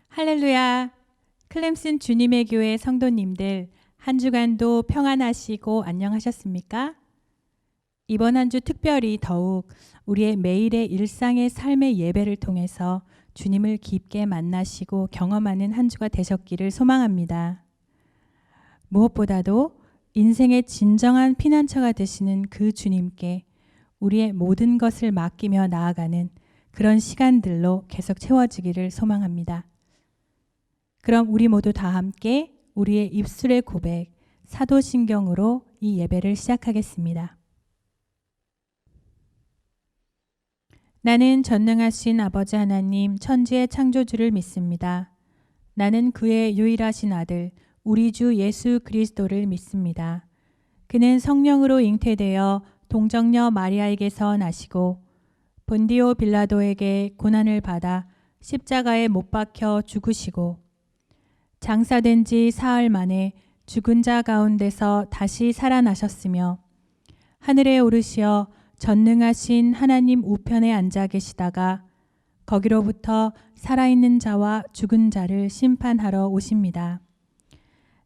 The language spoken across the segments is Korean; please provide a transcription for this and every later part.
할렐루야. 클램슨 주님의 교회 성도님들, 한 주간도 평안하시고 안녕하셨습니까? 이번 한 주 특별히 더욱 우리의 매일의 일상의 삶의 예배를 통해서 주님을 깊게 만나시고 경험하는 한 주가 되셨기를 소망합니다. 무엇보다도 인생의 진정한 피난처가 되시는 그 주님께 우리의 모든 것을 맡기며 나아가는 그런 시간들로 계속 채워지기를 소망합니다. 그럼 우리 모두 다 함께 우리의 입술의 고백, 사도신경으로 이 예배를 시작하겠습니다. 나는 전능하신 아버지 하나님, 천지의 창조주를 믿습니다. 나는 그의 유일하신 아들, 우리 주 예수 그리스도를 믿습니다. 그는 성령으로 잉태되어 동정녀 마리아에게서 나시고 본디오 빌라도에게 고난을 받아 십자가에 못 박혀 죽으시고 장사된 지 사흘 만에 죽은 자 가운데서 다시 살아나셨으며 하늘에 오르시어 전능하신 하나님 우편에 앉아 계시다가 거기로부터 살아있는 자와 죽은 자를 심판하러 오십니다.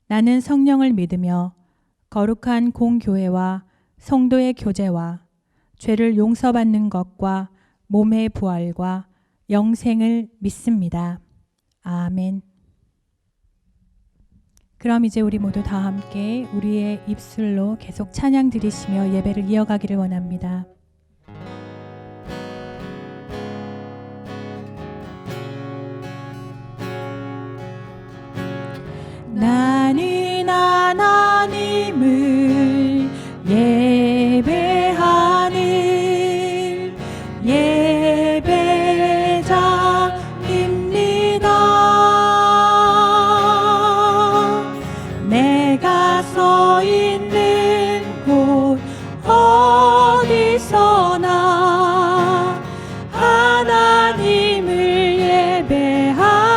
나는 성령을 믿으며 거룩한 공교회와 성도의 교제와 죄를 용서받는 것과 몸의 부활과 영생을 믿습니다. 아멘. 그럼 이제 우리 모두 다 함께 우리의 입술로 계속 찬양 드리시며 예배를 이어가기를 원합니다. 나는 하나님을 예배하는 예배자입니다. 내가 서 있는 곳 어디서나 하나님을 예배합니다.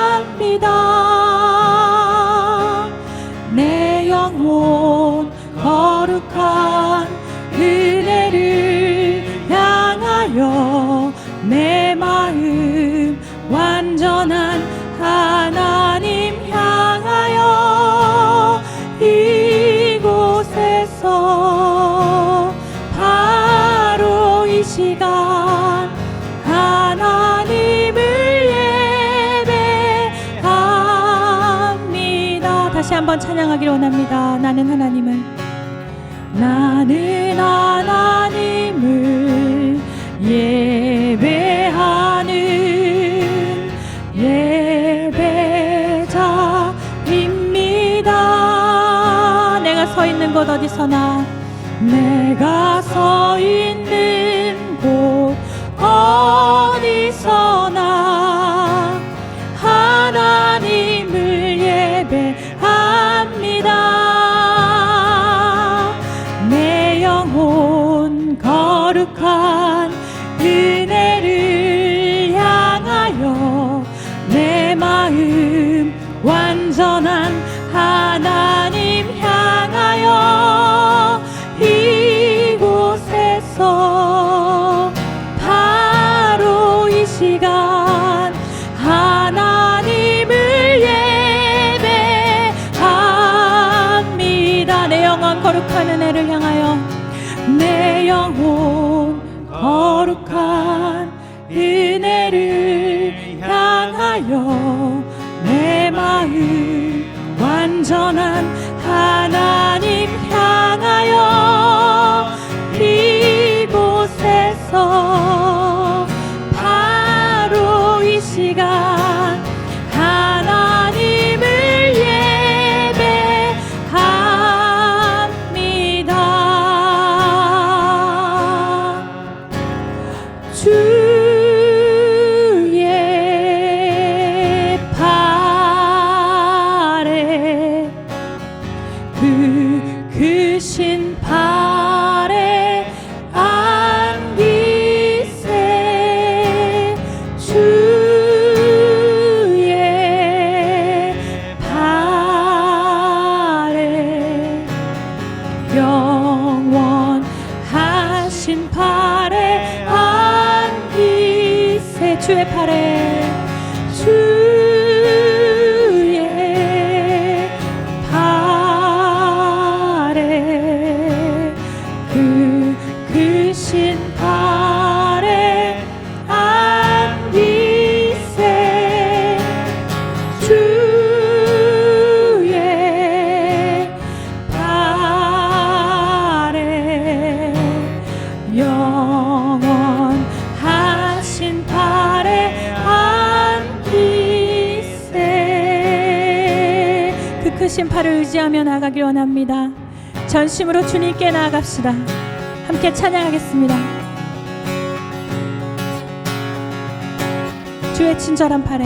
내 영혼 거룩한 은혜를 향하여 내 마음 완전한 하나님 향하여 이곳에서 바로 이 시간 하나님을 예배합니다. 다시 한번 찬양하기를 원합니다. 나는 하나님을 예배하는 예배자입니다. 내가 서 있는 곳 어디서나 내가 서 있는 곳 어디서나 하나님을 예배합니다. 내 영혼 거룩한 은혜를 향하여 내 마음 완전한 하나님 향하여 이곳에서 바로 이 시간 하나님을 예배합니다. 내 영혼 거룩한 은혜를 향하여 내 영혼 거룩한 은혜를 향하여 내 마음 완전한 하나님 향하여 이곳에서 바로 이 시간 하나님을 예배합니다. 주의 팔에 크신 팔에 안기세 주의 팔에 영원하신 팔에 안기세 주의 팔에 주의 크신 팔에 안기세 주의 팔에 영원하신 팔에 안기세. 그 크신 팔을 의지하며 나아가길 원합니다. 전심으로 주님께 나아갑시다. 함께 찬양하겠습니다. 주의 친절한 팔에,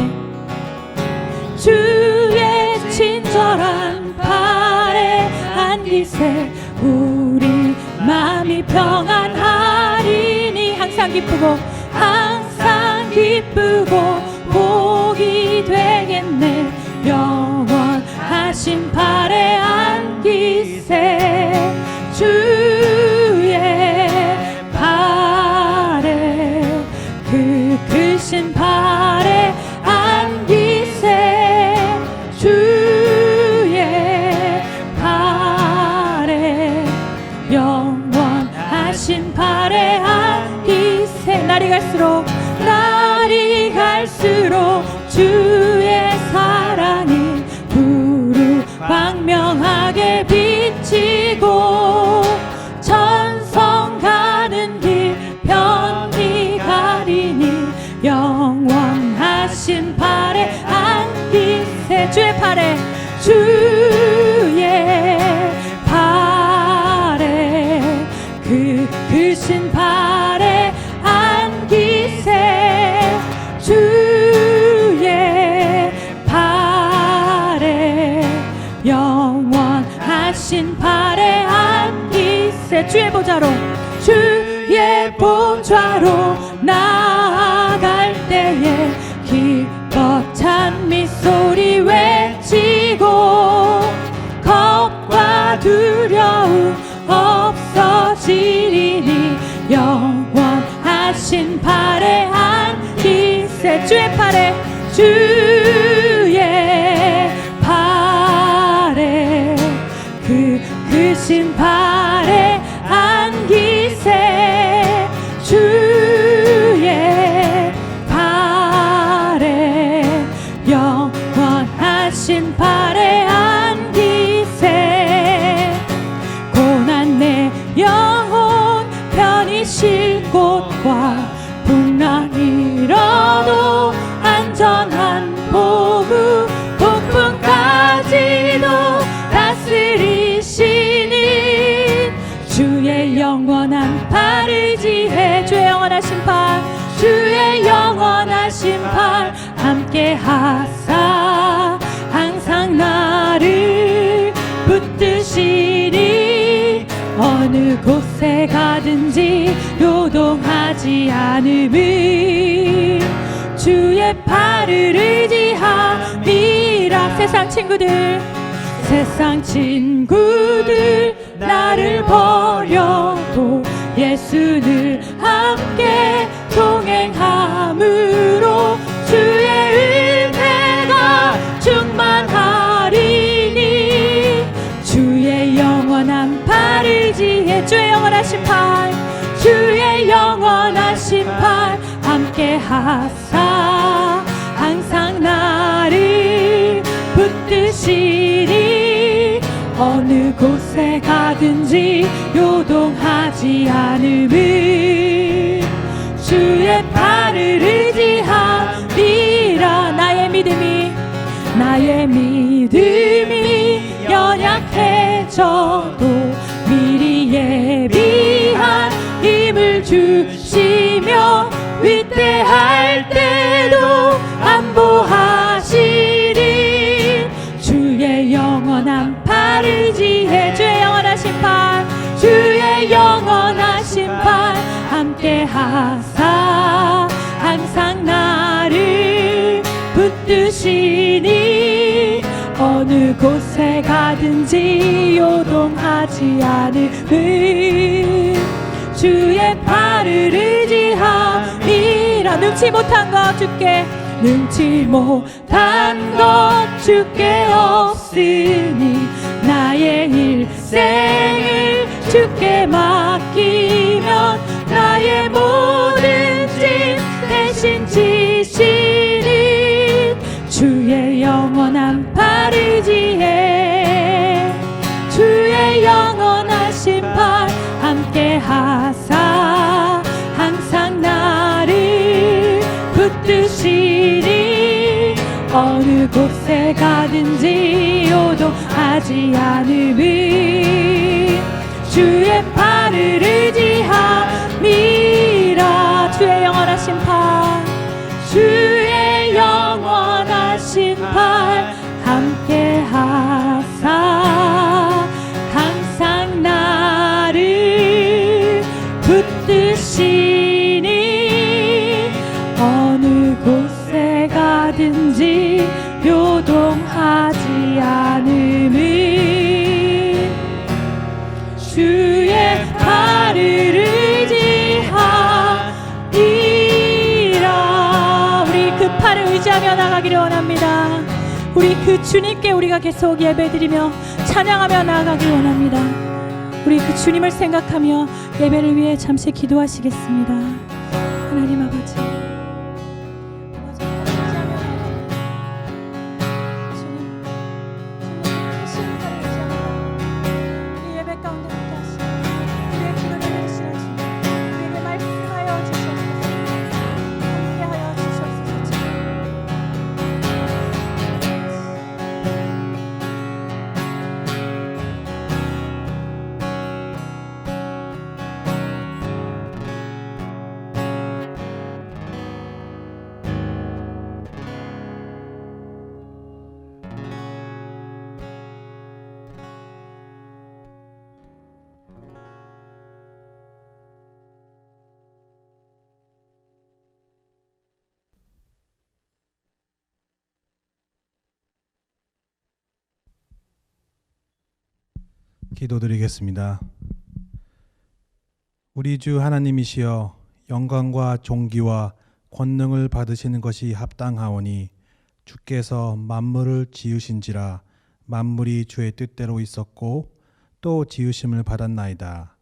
주의 친절한 팔에 안기세 우리 마음이 평안하리니. 항상 기쁘고 항상 기쁘고 복이 되겠네. 영원하신 팔에 안기세 주의 팔에 그 크신 팔에 안기세 주의 팔에 영원하신 팔에 안기세. 날이 갈수록 주의 사랑이 두루 광명하게 비치고 천성 가는 길 편히 가리니. 영원하신 팔에 안기세 주의 팔에 주의 팔에 그 크신 팔에 안기세 주의 팔에 영원하신 팔에 안기세. 주의 보좌로 나아갈 때에 기뻐 찬미 소리 외치고 겁과 두려움 없어지리니. 영원하신 팔에 안기세 주의 팔에 그 크신 팔에 안기세 주의 팔에 영원하신 팔에 안기세. 고난 내 영혼 편히 쉴 곳과 풍랑 일어도 안전한 보급 폭풍까지도 다스리시니. 주의 영원한 팔을 의지해 주의 영원하신 팔 주의 영원하신 팔 함께 하사 항상 나를 붙드시니. 어느 곳에 가든지 요동하지 않음을 주의 팔을 의지함이라. 세상 친구들 나를 버려도 예수를 함께 동행함으로 주의 은혜가 충만하리니. 주의 영원한 팔을 의지해 주의 영원하신 팔 주의 영원하신 팔 함께 하사 항상 나를 붙드시니. 어느 곳에 가든지 요동하지 않음을 주의 팔을 의지함이라. 나의 믿음이 연약해져도 미리 예비한 힘을 주시며 위대할 때도 안보하시리. 주의 영원한 팔을 의지해 주의 영원하신 팔 주의 영원하신 팔 함께 하사 항상 나를 붙드시니. 어느 곳에 가든지 요동하지 않음을 주의 팔을 의지함이라. 능치 못한 것 주께 없으니 나의 일생을 주께 맡기면 곳에 가든지 요동하지 않음은 주의 팔을 의지함이라. 주의 영원하신 팔, 주의 영원하신 팔 함께 하사 항상 나를 붙드시니 어느 곳에 가든지 요동하지 않음은 주의 팔을 의지하리라. 우리 그 팔을 의지하며 나가기를 원합니다. 우리 그 주님께 우리가 계속 예배드리며 찬양하며 나아가길 원합니다. 우리 그 주님을 생각하며 예배를 위해 잠시 기도하시겠습니다. 하나님 아버지, 기도드리겠습니다. 우리 주 하나님이시여, 영광과 존귀와 권능을 받으시는 것이 합당하오니 주께서 만물을 지으신지라 만물이 주의 뜻대로 있었고 또 지으심을 받았나이다.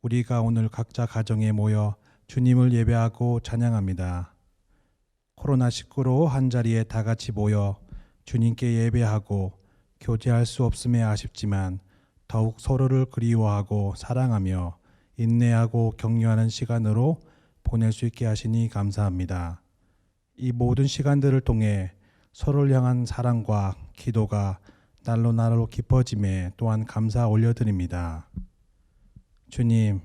우리가 오늘 각자 가정에 모여 주님을 예배하고 찬양합니다. 코로나19로 한자리에 다 같이 모여 주님께 예배하고 교제할 수 없음에 아쉽지만 더욱 서로를 그리워하고 사랑하며 인내하고 격려하는 시간으로 보낼 수 있게 하시니 감사합니다. 이 모든 시간들을 통해 서로를 향한 사랑과 기도가 날로 날로 깊어짐에 또한 감사 올려드립니다. 주님,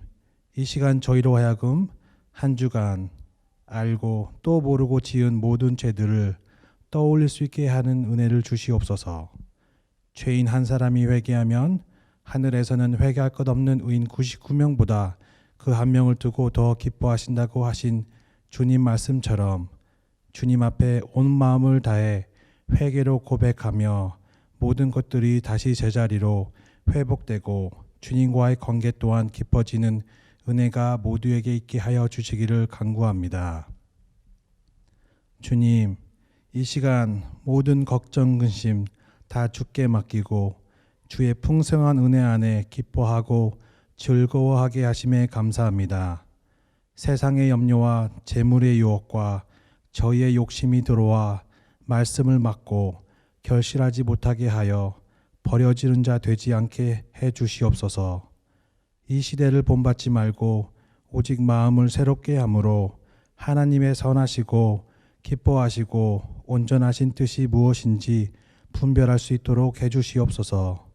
이 시간 저희로 하여금 한 주간 알고 또 모르고 지은 모든 죄들을 떠올릴 수 있게 하는 은혜를 주시옵소서. 죄인 한 사람이 회개하면 하늘에서는 회개할 것 없는 의인 99명보다 그 한 명을 두고 더 기뻐하신다고 하신 주님 말씀처럼 주님 앞에 온 마음을 다해 회개로 고백하며 모든 것들이 다시 제자리로 회복되고 주님과의 관계 또한 깊어지는 은혜가 모두에게 있게 하여 주시기를 간구합니다. 주님, 이 시간 모든 걱정, 근심 다 주께 맡기고 주의 풍성한 은혜 안에 기뻐하고 즐거워하게 하심에 감사합니다. 세상의 염려와 재물의 유혹과 저희의 욕심이 들어와 말씀을 막고 결실하지 못하게 하여 버려지는 자 되지 않게 해 주시옵소서. 이 시대를 본받지 말고 오직 마음을 새롭게 함으로 하나님의 선하시고 기뻐하시고 온전하신 뜻이 무엇인지 분별할 수 있도록 해 주시옵소서.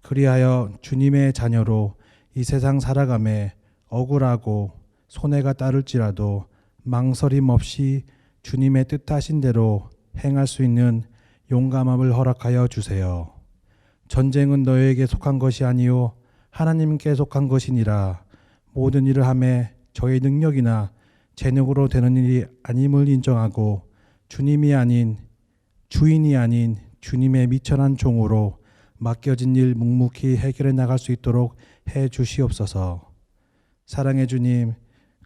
그리하여 주님의 자녀로 이 세상 살아감에 억울하고 손해가 따를지라도 망설임 없이 주님의 뜻하신 대로 행할 수 있는 용감함을 허락하여 주세요. 전쟁은 너희에게 속한 것이 아니요 하나님께 속한 것이니라. 모든 일을 하매 저희 능력이나 재능으로 되는 일이 아님을 인정하고 주님이 아닌 주인이 아닌 주님의 미천한 종으로 맡겨진 일 묵묵히 해결해 나갈 수 있도록 해 주시옵소서. 사랑의 주님,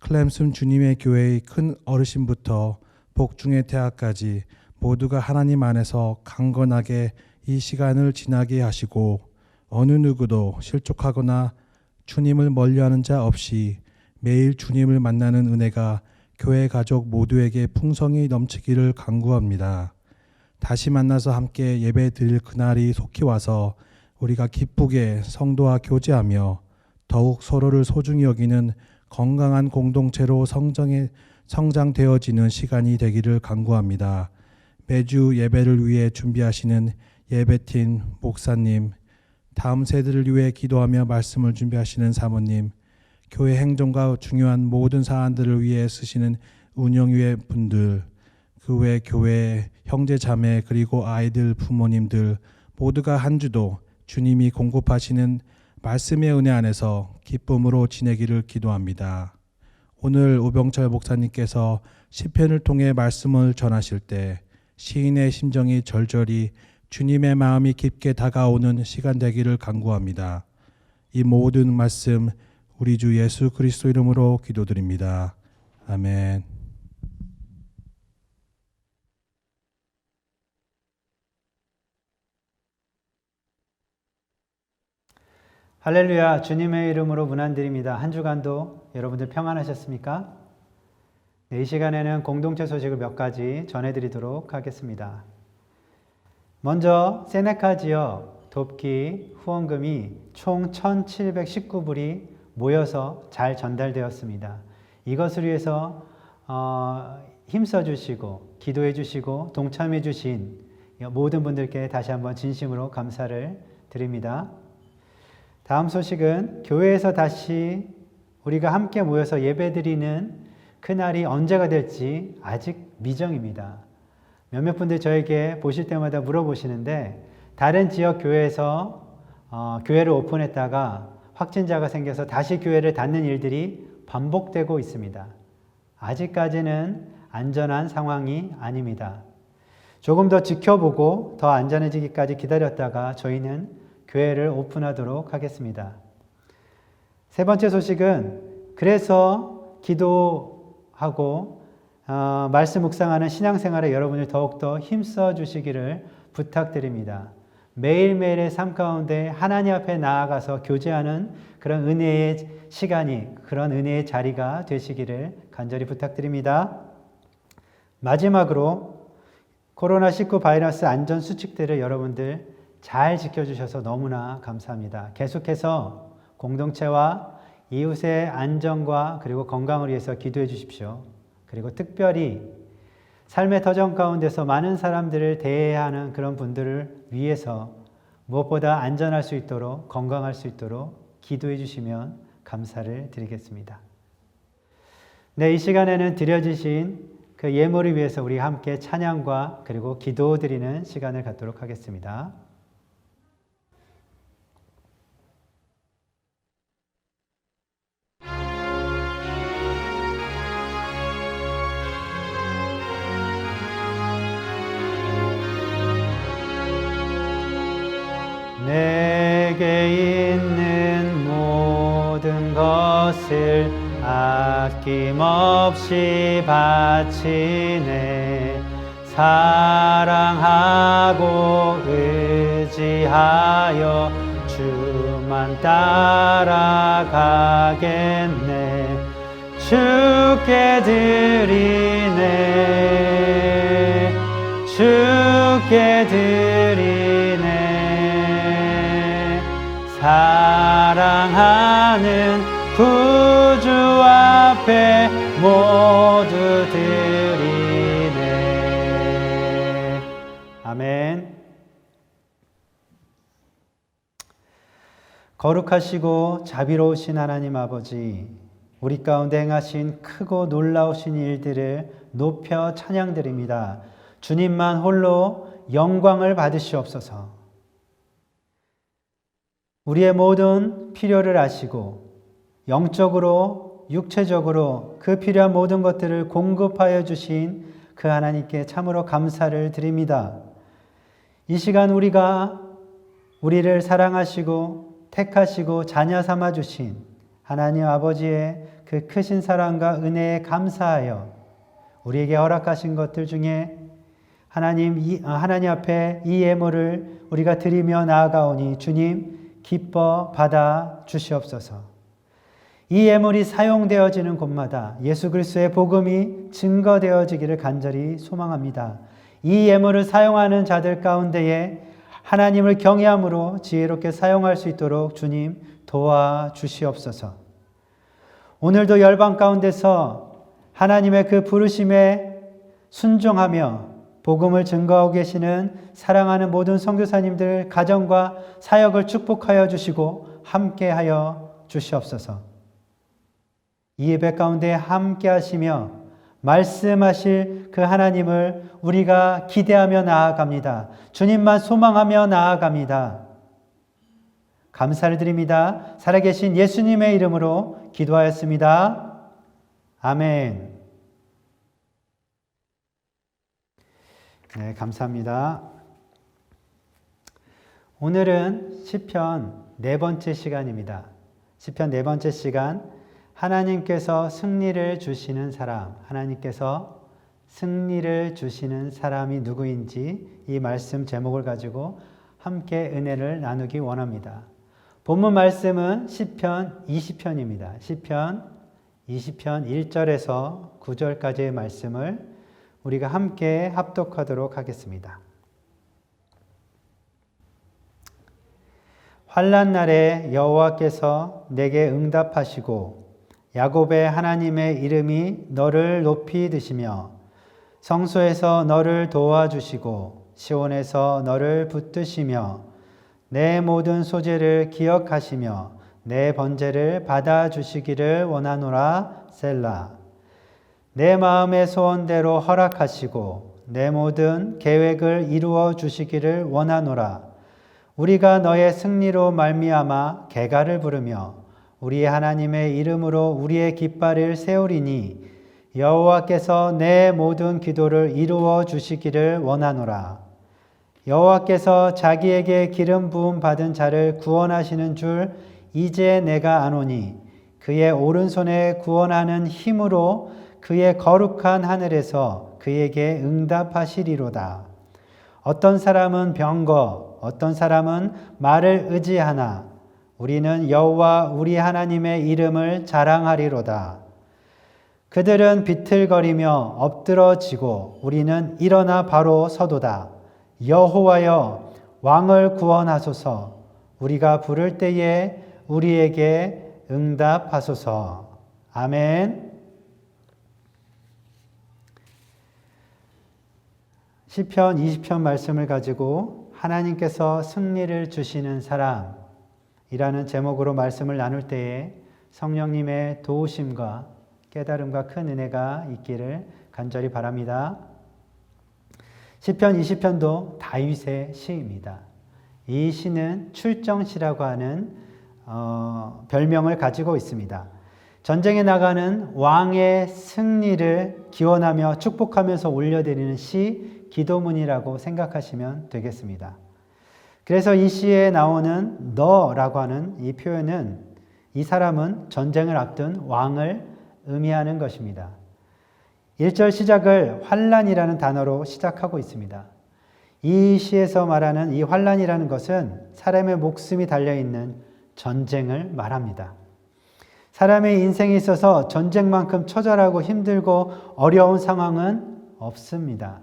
클램슨 주님의 교회의 큰 어르신부터 복중의 태아까지 모두가 하나님 안에서 강건하게 이 시간을 지나게 하시고 어느 누구도 실족하거나 주님을 멀리하는 자 없이 매일 주님을 만나는 은혜가 교회 가족 모두에게 풍성히 넘치기를 간구합니다. 다시 만나서 함께 예배 드릴 그날이 속히 와서 우리가 기쁘게 성도와 교제하며 더욱 서로를 소중히 여기는 건강한 공동체로 성장되어지는 시간이 되기를 간구합니다. 매주 예배를 위해 준비하시는 예배팀 목사님, 다음 세대를 위해 기도하며 말씀을 준비하시는 사모님, 교회 행정과 중요한 모든 사안들을 위해 쓰시는 운영위의 분들, 그 외 교회 형제 자매 그리고 아이들 부모님들 모두가 한 주도 주님이 공급하시는 말씀의 은혜 안에서 기쁨으로 지내기를 기도합니다. 오늘 오병철 목사님께서 시편을 통해 말씀을 전하실 때 시인의 심정이 절절히 주님의 마음이 깊게 다가오는 시간 되기를 간구합니다. 이 모든 말씀 우리 주 예수 그리스도 이름으로 기도드립니다. 아멘. 할렐루야, 주님의 이름으로 문안드립니다. 한 주간도 여러분들 평안하셨습니까? 네, 이 시간에는 공동체 소식을 몇 가지 전해드리도록 하겠습니다. 먼저 세네카 지역 돕기 후원금이 총 1,719불이 모여서 잘 전달되었습니다. 이것을 위해서 힘써 주시고 기도해 주시고 동참해 주신 모든 분들께 다시 한번 진심으로 감사를 드립니다. 다음 소식은 교회에서 다시 우리가 함께 모여서 예배드리는 그날이 언제가 될지 아직 미정입니다. 몇몇 분들 저에게 보실 때마다 물어보시는데 다른 지역 교회에서 교회를 오픈했다가 확진자가 생겨서 다시 교회를 닫는 일들이 반복되고 있습니다. 아직까지는 안전한 상황이 아닙니다. 조금 더 지켜보고 더 안전해지기까지 기다렸다가 저희는 교회를 오픈하도록 하겠습니다. 세 번째 소식은 그래서 기도하고 말씀 묵상하는 신앙생활에 여러분을 더욱더 힘써 주시기를 부탁드립니다. 매일매일의 삶 가운데 하나님 앞에 나아가서 교제하는 그런 은혜의 시간이, 그런 은혜의 자리가 되시기를 간절히 부탁드립니다. 마지막으로 코로나19 바이러스 안전 수칙들을 여러분들 잘 지켜주셔서 너무나 감사합니다. 계속해서 공동체와 이웃의 안전과 그리고 건강을 위해서 기도해 주십시오. 그리고 특별히 삶의 터전 가운데서 많은 사람들을 대해야 하는 그런 분들을 위해서 무엇보다 안전할 수 있도록 건강할 수 있도록 기도해 주시면 감사를 드리겠습니다. 네, 이 시간에는 드려지신 그 예물을 위해서 우리 함께 찬양과 그리고 기도드리는 시간을 갖도록 하겠습니다. 내게 있는 모든 것을 아낌없이 바치네. 사랑하고 의지하여 주만 따라가겠네. 주께 드리네. 주께 드리네. 사랑하는 구주 앞에 모두 드리네. 아멘. 거룩하시고 자비로우신 하나님 아버지, 우리 가운데 행하신 크고 놀라우신 일들을 높여 찬양드립니다. 주님만 홀로 영광을 받으시옵소서. 우리의 모든 필요를 아시고 영적으로 육체적으로 그 필요한 모든 것들을 공급하여 주신 그 하나님께 참으로 감사를 드립니다. 이 시간 우리를 사랑하시고 택하시고 자녀 삼아 주신 하나님 아버지의 그 크신 사랑과 은혜에 감사하여 우리에게 허락하신 것들 중에 하나님 앞에 이 예물을 우리가 드리며 나아가오니 주님 기뻐 받아 주시옵소서. 이 예물이 사용되어지는 곳마다 예수 그리스도의 복음이 증거되어지기를 간절히 소망합니다. 이 예물을 사용하는 자들 가운데에 하나님을 경외함으로 지혜롭게 사용할 수 있도록 주님 도와주시옵소서. 오늘도 열방 가운데서 하나님의 그 부르심에 순종하며 복음을 증거하고 계시는 사랑하는 모든 선교사님들 가정과 사역을 축복하여 주시고 함께하여 주시옵소서. 이 예배 가운데 함께 하시며 말씀하실 그 하나님을 우리가 기대하며 나아갑니다. 주님만 소망하며 나아갑니다. 감사를 드립니다. 살아계신 예수님의 이름으로 기도하였습니다. 아멘. 네, 감사합니다. 오늘은 시편 네 번째 시간입니다. 시편 네 번째 시간, 하나님께서 승리를 주시는 사람, 하나님께서 승리를 주시는 사람이 누구인지 이 말씀 제목을 가지고 함께 은혜를 나누기 원합니다. 본문 말씀은 시편 20편입니다. 시편 20편 1절에서 9절까지의 말씀을 우리가 함께 합독하도록 하겠습니다. 환난 날에 여호와께서 내게 응답하시고 야곱의 하나님의 이름이 너를 높이 드시며 성소에서 너를 도와주시고 시온에서 너를 붙드시며 내 모든 소재를 기억하시며 내 번제를 받아주시기를 원하노라. 셀라. 내 마음의 소원대로 허락하시고 내 모든 계획을 이루어 주시기를 원하노라. 우리가 너의 승리로 말미암아 개가를 부르며 우리 하나님의 이름으로 우리의 깃발을 세우리니 여호와께서 내 모든 기도를 이루어 주시기를 원하노라. 여호와께서 자기에게 기름 부음 받은 자를 구원하시는 줄 이제 내가 아노니 그의 오른손에 구원하는 힘으로 그의 거룩한 하늘에서 그에게 응답하시리로다. 어떤 사람은 병거, 어떤 사람은 말을 의지하나 우리는 여호와 우리 하나님의 이름을 자랑하리로다. 그들은 비틀거리며 엎드러지고 우리는 일어나 바로 서도다. 여호와여 왕을 구원하소서. 우리가 부를 때에 우리에게 응답하소서. 아멘. 시편 20편 말씀을 가지고 하나님께서 승리를 주시는 사람이라는 제목으로 말씀을 나눌 때에 성령님의 도우심과 깨달음과 큰 은혜가 있기를 간절히 바랍니다. 시편 20편도 다윗의 시입니다. 이 시는 출정시라고 하는 별명을 가지고 있습니다. 전쟁에 나가는 왕의 승리를 기원하며 축복하면서 올려드리는 시, 기도문이라고 생각하시면 되겠습니다. 그래서 이 시에 나오는 너라고 하는 이 표현은 이 사람은 전쟁을 앞둔 왕을 의미하는 것입니다. 1절 시작을 환난이라는 단어로 시작하고 있습니다. 이 시에서 말하는 이 환난이라는 것은 사람의 목숨이 달려있는 전쟁을 말합니다. 사람의 인생에 있어서 전쟁만큼 처절하고 힘들고 어려운 상황은 없습니다.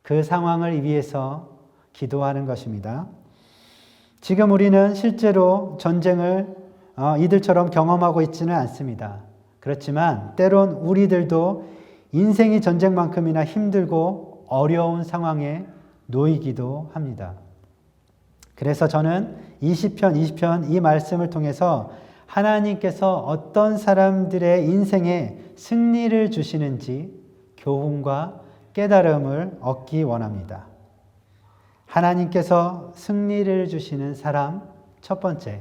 그 상황을 위해서 기도하는 것입니다. 지금 우리는 실제로 전쟁을 이들처럼 경험하고 있지는 않습니다. 그렇지만 때론 우리들도 인생이 전쟁만큼이나 힘들고 어려운 상황에 놓이기도 합니다. 그래서 저는 20편, 20편 이 말씀을 통해서 하나님께서 어떤 사람들의 인생에 승리를 주시는지 교훈과 깨달음을 얻기 원합니다. 하나님께서 승리를 주시는 사람 첫 번째,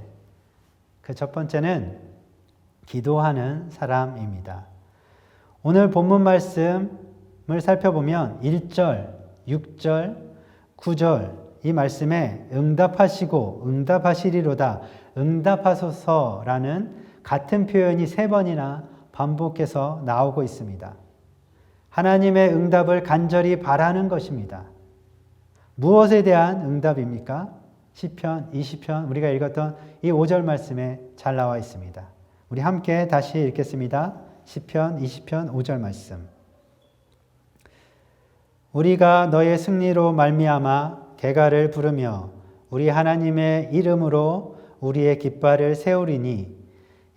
그 첫 번째는 기도하는 사람입니다. 오늘 본문 말씀을 살펴보면 1절, 6절, 9절 이 말씀에 응답하시고 응답하시리로다, 응답하소서라는 같은 표현이 3번이나 반복해서 나오고 있습니다. 하나님의 응답을 간절히 바라는 것입니다. 무엇에 대한 응답입니까? 시편 20편 우리가 읽었던 이 5절 말씀에 잘 나와 있습니다. 우리 함께 다시 읽겠습니다. 시편 20편 5절 말씀. 우리가 너의 승리로 말미암아 개가를 부르며 우리 하나님의 이름으로 우리의 깃발을 세우리니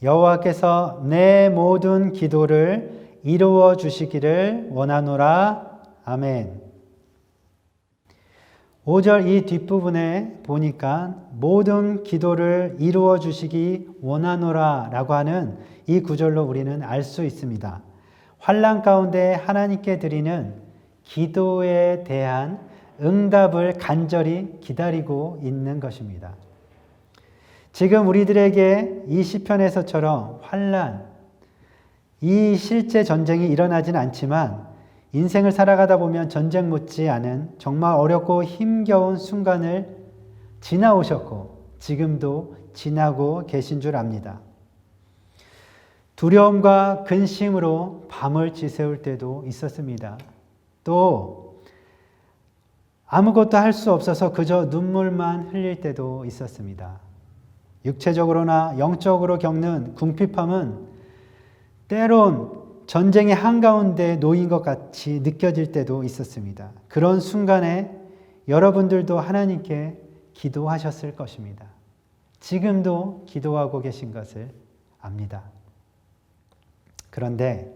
여호와께서 내 모든 기도를 이루어 주시기를 원하노라. 아멘. 5절 이 뒷부분에 보니까 모든 기도를 이루어 주시기 원하노라 라고 하는 이 구절로 우리는 알 수 있습니다. 환난 가운데 하나님께 드리는 기도에 대한 응답을 간절히 기다리고 있는 것입니다. 지금 우리들에게 이 시편에서처럼 환난, 이 실제 전쟁이 일어나진 않지만 인생을 살아가다 보면 전쟁 못지 않은 정말 어렵고 힘겨운 순간을 지나오셨고 지금도 지나고 계신 줄 압니다. 두려움과 근심으로 밤을 지새울 때도 있었습니다. 또 아무것도 할 수 없어서 그저 눈물만 흘릴 때도 있었습니다. 육체적으로나 영적으로 겪는 궁핍함은 때론 전쟁의 한가운데 놓인 것 같이 느껴질 때도 있었습니다. 그런 순간에 여러분들도 하나님께 기도하셨을 것입니다. 지금도 기도하고 계신 것을 압니다. 그런데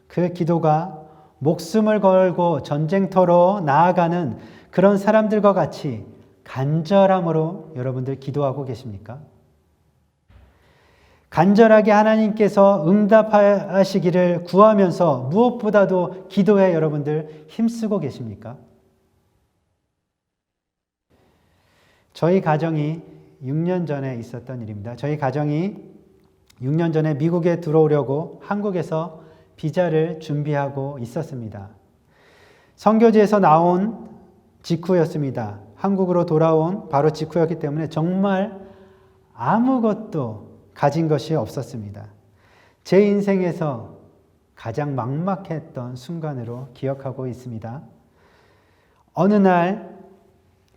그 기도가 목숨을 걸고 전쟁터로 나아가는 그런 사람들과 같이 간절함으로 여러분들 기도하고 계십니까? 간절하게 하나님께서 응답하시기를 구하면서 무엇보다도 기도에 여러분들 힘쓰고 계십니까? 저희 가정이 6년 전에 있었던 일입니다. 저희 가정이 6년 전에 미국에 들어오려고 한국에서 비자를 준비하고 있었습니다. 선교지에서 나온 직후였습니다. 한국으로 돌아온 바로 직후였기 때문에 정말 아무것도 가진 것이 없었습니다. 제 인생에서 가장 막막했던 순간으로 기억하고 있습니다. 어느 날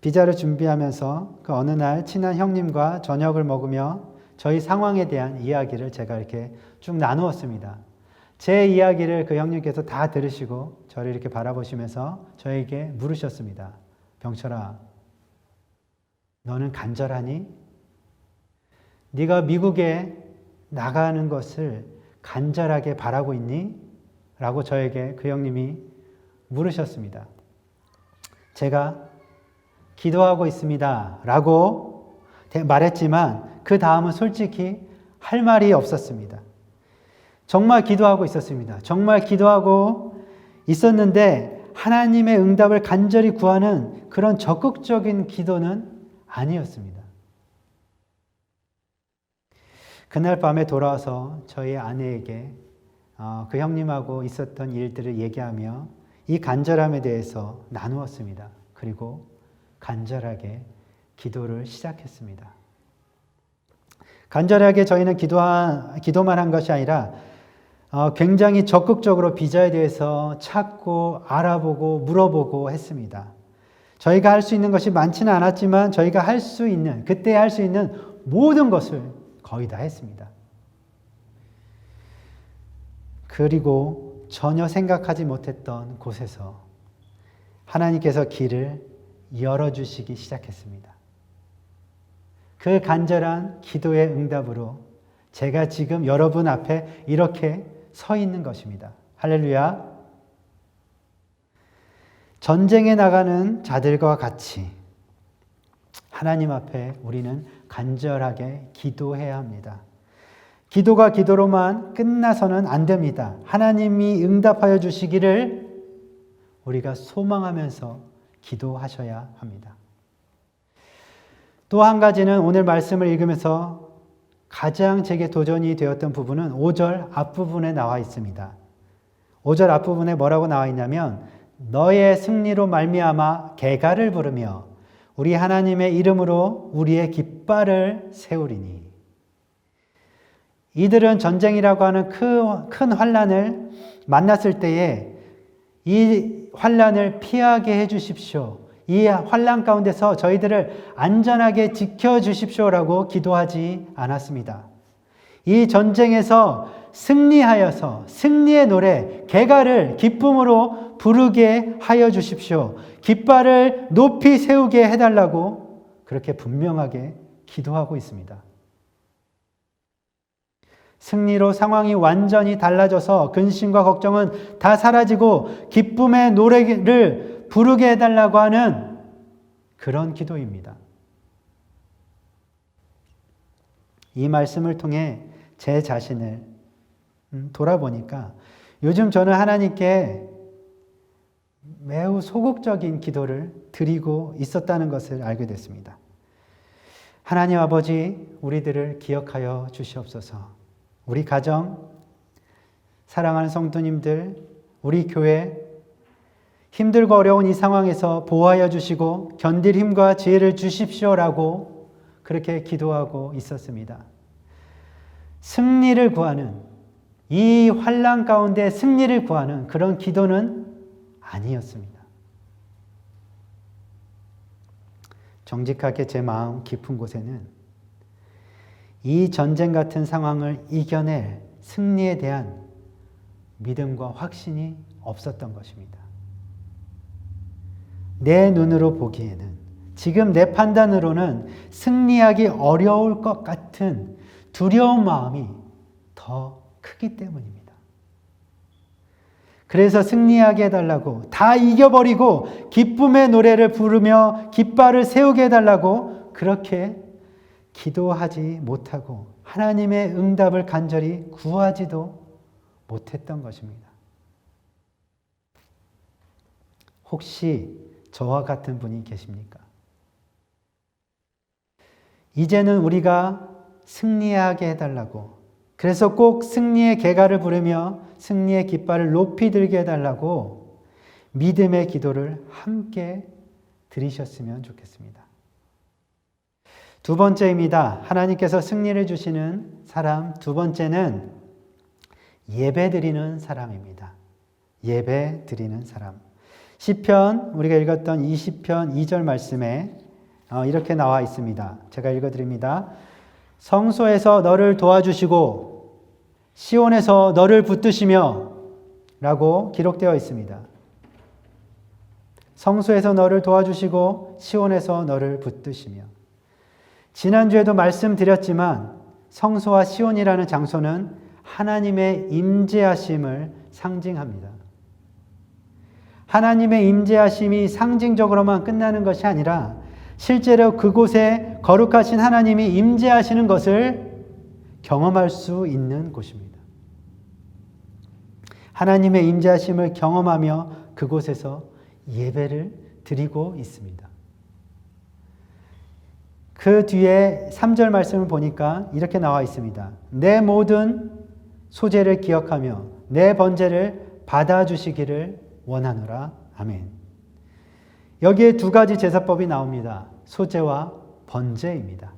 비자를 준비하면서 그 어느 날 친한 형님과 저녁을 먹으며 저희 상황에 대한 이야기를 제가 이렇게 쭉 나누었습니다. 제 이야기를 그 형님께서 다 들으시고 저를 이렇게 바라보시면서 저에게 물으셨습니다. 병철아, 너는 간절하니? 네가 미국에 나가는 것을 간절하게 바라고 있니? 라고 저에게 그 형님이 물으셨습니다. 제가 기도하고 있습니다. 라고 말했지만 그 다음은 솔직히 할 말이 없었습니다. 정말 기도하고 있었습니다. 정말 기도하고 있었는데 하나님의 응답을 간절히 구하는 그런 적극적인 기도는 아니었습니다. 그날 밤에 돌아와서 저희 아내에게 그 형님하고 있었던 일들을 얘기하며 이 간절함에 대해서 나누었습니다. 그리고 간절하게 기도를 시작했습니다. 간절하게 저희는 기도만 한 것이 아니라 굉장히 적극적으로 비자에 대해서 찾고 알아보고 물어보고 했습니다. 저희가 할 수 있는 것이 많지는 않았지만 저희가 할 수 있는, 그때 할 수 있는 모든 것을 거의 다 했습니다. 그리고 전혀 생각하지 못했던 곳에서 하나님께서 길을 열어주시기 시작했습니다. 그 간절한 기도의 응답으로 제가 지금 여러분 앞에 이렇게 서 있는 것입니다. 할렐루야. 전쟁에 나가는 자들과 같이 하나님 앞에 우리는 간절하게 기도해야 합니다. 기도가 기도로만 끝나서는 안 됩니다. 하나님이 응답하여 주시기를 우리가 소망하면서 기도하셔야 합니다. 또 한 가지는 오늘 말씀을 읽으면서 가장 제게 도전이 되었던 부분은 5절 앞부분에 나와 있습니다. 5절 앞부분에 뭐라고 나와 있냐면 너의 승리로 말미암아 개가를 부르며 우리 하나님의 이름으로 우리의 깃발을 세우리니. 이들은 전쟁이라고 하는 큰 환난을 만났을 때에 이 환난을 피하게 해 주십시오. 이 환난 가운데서 저희들을 안전하게 지켜주십시오라고 기도하지 않았습니다. 이 전쟁에서 승리하여서 승리의 노래, 개가를 기쁨으로 부르게 하여 주십시오. 깃발을 높이 세우게 해달라고 그렇게 분명하게 기도하고 있습니다. 승리로 상황이 완전히 달라져서 근심과 걱정은 다 사라지고 기쁨의 노래를 부르게 해달라고 하는 그런 기도입니다. 이 말씀을 통해 제 자신을 돌아보니까 요즘 저는 하나님께 매우 소극적인 기도를 드리고 있었다는 것을 알게 됐습니다. 하나님 아버지, 우리들을 기억하여 주시옵소서. 우리 가정, 사랑하는 성도님들, 우리 교회, 힘들고 어려운 이 상황에서 보호하여 주시고 견딜 힘과 지혜를 주십시오라고 그렇게 기도하고 있었습니다. 승리를 구하는, 이 환난 가운데 승리를 구하는 그런 기도는 아니었습니다. 정직하게 제 마음 깊은 곳에는 이 전쟁 같은 상황을 이겨낼 승리에 대한 믿음과 확신이 없었던 것입니다. 내 눈으로 보기에는, 지금 내 판단으로는 승리하기 어려울 것 같은 두려운 마음이 더 크기 때문입니다. 그래서 승리하게 해달라고, 다 이겨버리고 기쁨의 노래를 부르며 깃발을 세우게 해달라고 그렇게 기도하지 못하고 하나님의 응답을 간절히 구하지도 못했던 것입니다. 혹시 저와 같은 분이 계십니까? 이제는 우리가 승리하게 해달라고, 그래서 꼭 승리의 개가를 부르며 승리의 깃발을 높이 들게 해달라고 믿음의 기도를 함께 드리셨으면 좋겠습니다. 두 번째입니다. 하나님께서 승리를 주시는 사람, 두 번째는 예배 드리는 사람입니다. 예배 드리는 사람. 시편, 우리가 읽었던 20편 2절 말씀에 이렇게 나와 있습니다. 제가 읽어드립니다. 성소에서 너를 도와주시고 시온에서 너를 붙드시며 라고 기록되어 있습니다. 성소에서 너를 도와주시고 시온에서 너를 붙드시며. 지난주에도 말씀드렸지만 성소와 시온이라는 장소는 하나님의 임재하심을 상징합니다. 하나님의 임재하심이 상징적으로만 끝나는 것이 아니라 실제로 그곳에 거룩하신 하나님이 임재하시는 것을 경험할 수 있는 곳입니다. 하나님의 임재하심을 경험하며 그곳에서 예배를 드리고 있습니다. 그 뒤에 3절 말씀을 보니까 이렇게 나와 있습니다. 내 모든 소재를 기억하며 내 번제를 받아주시기를 원하노라. 아멘. 여기에 두 가지 제사법이 나옵니다. 소제와 번제입니다.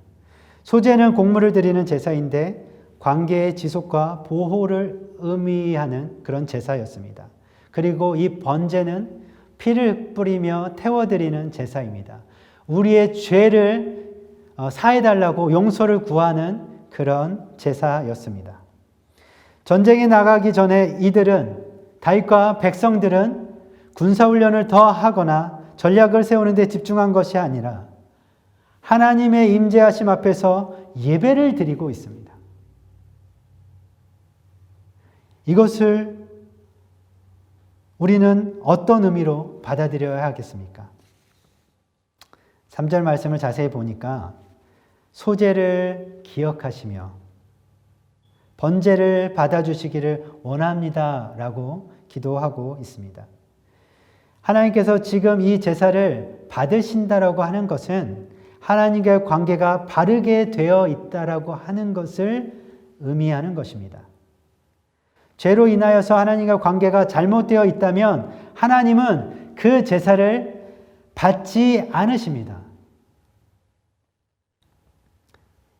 소제는 곡물을 드리는 제사인데 관계의 지속과 보호를 의미하는 그런 제사였습니다. 그리고 이 번제는 피를 뿌리며 태워드리는 제사입니다. 우리의 죄를 사해달라고 용서를 구하는 그런 제사였습니다. 전쟁에 나가기 전에 이들은, 다윗과 백성들은 군사훈련을 더 하거나 전략을 세우는 데 집중한 것이 아니라 하나님의 임재하심 앞에서 예배를 드리고 있습니다. 이것을 우리는 어떤 의미로 받아들여야 하겠습니까? 3절 말씀을 자세히 보니까 소제를 기억하시며 번제를 받아주시기를 원합니다 라고 기도하고 있습니다. 하나님께서 지금 이 제사를 받으신다라고 하는 것은 하나님과의 관계가 바르게 되어 있다라고 하는 것을 의미하는 것입니다. 죄로 인하여서 하나님과 관계가 잘못되어 있다면 하나님은 그 제사를 받지 않으십니다.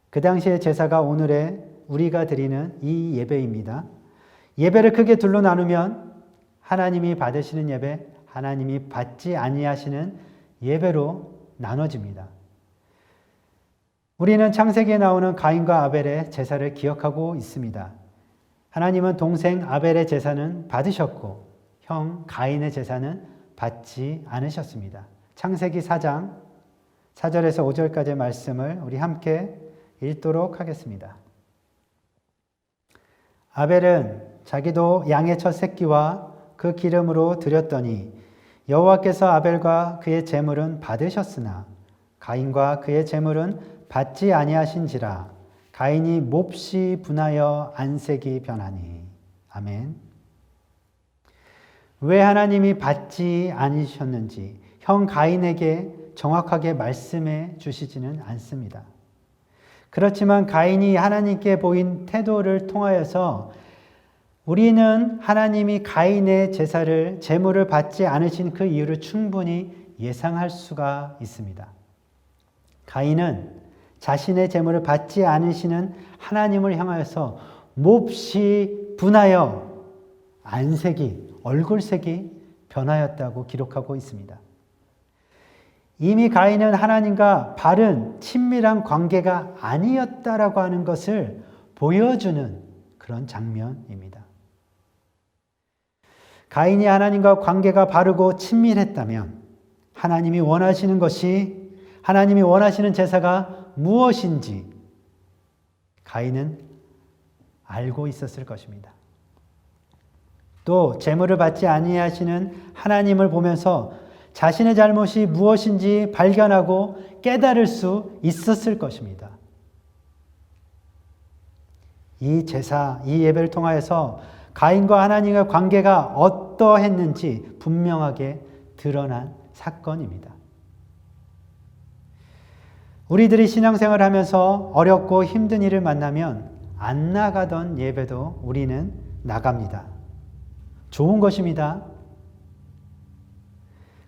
그 당시의 제사가 오늘의 우리가 드리는 이 예배입니다. 예배를 크게 둘로 나누면 하나님이 받으시는 예배, 하나님이 받지 아니하시는 예배로 나눠집니다. 우리는 창세기에 나오는 가인과 아벨의 제사를 기억하고 있습니다. 하나님은 동생 아벨의 제사는 받으셨고 형 가인의 제사는 받지 않으셨습니다. 창세기 4장 4절에서 5절까지의 말씀을 우리 함께 읽도록 하겠습니다. 아벨은 자기도 양의 첫 새끼와 그 기름으로 드렸더니 여호와께서 아벨과 그의 제물은 받으셨으나 가인과 그의 재물은 받지 아니하신지라. 가인이 몹시 분하여 안색이 변하니. 아멘. 왜 하나님이 받지 않으셨는지 형 가인에게 정확하게 말씀해 주시지는 않습니다. 그렇지만 가인이 하나님께 보인 태도를 통하여서 우리는 하나님이 가인의 제사를 제물을 받지 않으신 그 이유를 충분히 예상할 수가 있습니다. 가인은 자신의 제물을 받지 않으시는 하나님을 향하여서 몹시 분하여 안색이, 얼굴색이 변하였다고 기록하고 있습니다. 이미 가인은 하나님과 바른 친밀한 관계가 아니었다라고 하는 것을 보여주는 그런 장면입니다. 가인이 하나님과 관계가 바르고 친밀했다면 하나님이 원하시는 것이, 하나님이 원하시는 제사가 무엇인지 가인은 알고 있었을 것입니다. 또 제물을 받지 아니하시는 하나님을 보면서 자신의 잘못이 무엇인지 발견하고 깨달을 수 있었을 것입니다. 이 제사, 이 예배를 통하여서 가인과 하나님의 관계가 어떠했는지 분명하게 드러난 사건입니다. 우리들이 신앙생활을 하면서 어렵고 힘든 일을 만나면 안 나가던 예배도 우리는 나갑니다. 좋은 것입니다.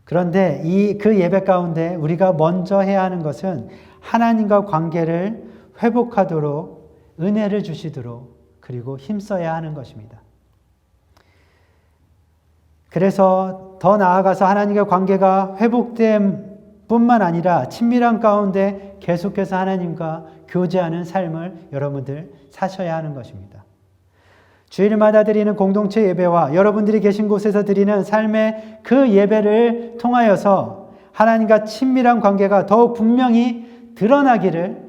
그런데 그 예배 가운데 우리가 먼저 해야 하는 것은 하나님과 관계를 회복하도록 은혜를 주시도록 그리고 힘써야 하는 것입니다. 그래서 더 나아가서 하나님과 관계가 회복됨 뿐만 아니라 친밀한 가운데 계속해서 하나님과 교제하는 삶을 여러분들 사셔야 하는 것입니다. 주일마다 드리는 공동체 예배와 여러분들이 계신 곳에서 드리는 삶의 그 예배를 통하여서 하나님과 친밀한 관계가 더욱 분명히 드러나기를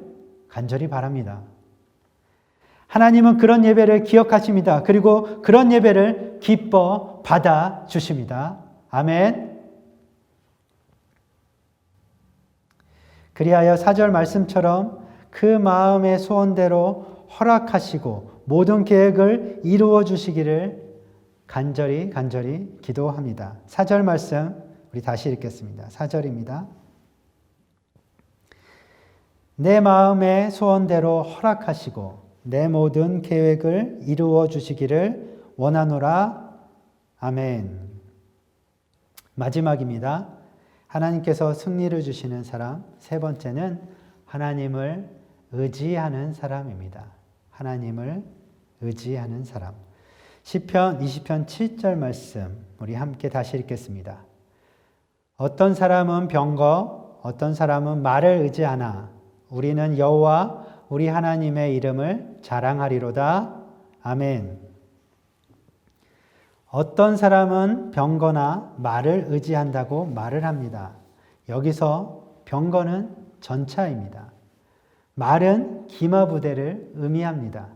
간절히 바랍니다. 하나님은 그런 예배를 기억하십니다. 그리고 그런 예배를 기뻐 받아주십니다. 아멘. 그리하여 4절 말씀처럼 그 마음의 소원대로 허락하시고 모든 계획을 이루어 주시기를 간절히 기도합니다. 4절 말씀 우리 다시 읽겠습니다. 4절입니다. 내 마음의 소원대로 허락하시고 내 모든 계획을 이루어 주시기를 원하노라. 아멘. 마지막입니다. 하나님께서 승리를 주시는 사람. 세 번째는 하나님을 의지하는 사람입니다. 하나님을 의지하는 사람. 시편 20편 7절 말씀 우리 함께 다시 읽겠습니다. 어떤 사람은 병거, 어떤 사람은 말을 의지하나 우리는 여호와 우리 하나님의 이름을 자랑하리로다. 아멘. 어떤 사람은 병거나 말을 의지한다고 말을 합니다. 여기서 병거는 전차입니다. 말은 기마부대를 의미합니다.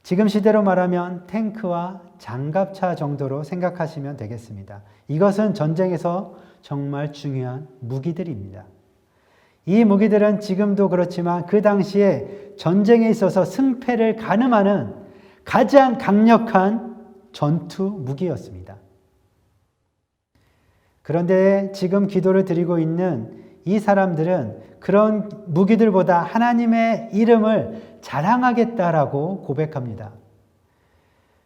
지금 시대로 말하면 탱크와 장갑차 정도로 생각하시면 되겠습니다. 이것은 전쟁에서 정말 중요한 무기들입니다. 이 무기들은 지금도 그렇지만 그 당시에 전쟁에 있어서 승패를 가늠하는 가장 강력한 전투 무기였습니다. 그런데 지금 기도를 드리고 있는 이 사람들은 그런 무기들보다 하나님의 이름을 자랑하겠다라고 고백합니다.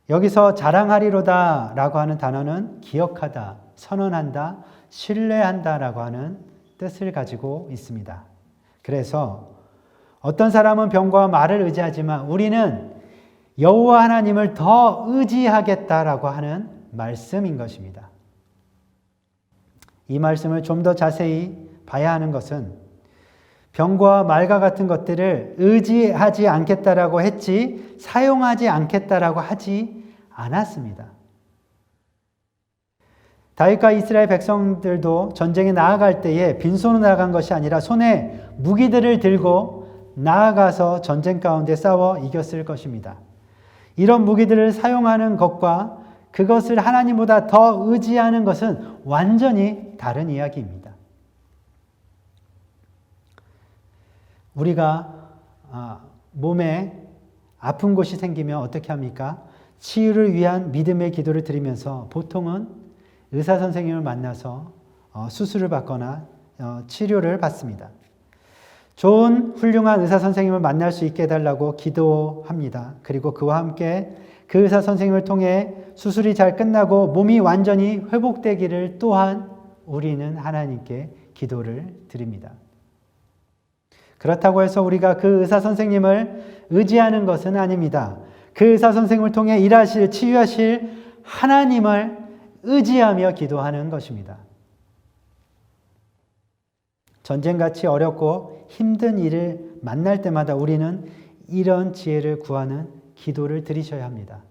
여기서 자랑하리로다 라고 하는 단어는 기억하다, 선언한다, 신뢰한다라고 하는 뜻을 가지고 있습니다. 그래서 어떤 사람은 병과 말을 의지하지만 우리는 여호와 하나님을 더 의지하겠다라고 하는 말씀인 것입니다. 이 말씀을 좀 더 자세히 봐야 하는 것은 병과 말과 같은 것들을 의지하지 않겠다라고 했지 사용하지 않겠다라고 하지 않았습니다. 다윗과 이스라엘 백성들도 전쟁에 나아갈 때에 빈손으로 나아간 것이 아니라 손에 무기들을 들고 나아가서 전쟁 가운데 싸워 이겼을 것입니다. 이런 무기들을 사용하는 것과 그것을 하나님보다 더 의지하는 것은 완전히 다른 이야기입니다. 우리가 몸에 아픈 곳이 생기면 어떻게 합니까? 치유를 위한 믿음의 기도를 드리면서 보통은 의사 선생님을 만나서 수술을 받거나 치료를 받습니다. 좋은 훌륭한 의사 선생님을 만날 수 있게 해달라고 기도합니다. 그리고 그와 함께 그 의사 선생님을 통해 수술이 잘 끝나고 몸이 완전히 회복되기를 또한 우리는 하나님께 기도를 드립니다. 그렇다고 해서 우리가 그 의사 선생님을 의지하는 것은 아닙니다. 그 의사 선생님을 통해 일하실, 치유하실 하나님을 의지하며 기도하는 것입니다. 전쟁같이 어렵고 힘든 일을 만날 때마다 우리는 이런 지혜를 구하는 기도를 드리셔야 합니다.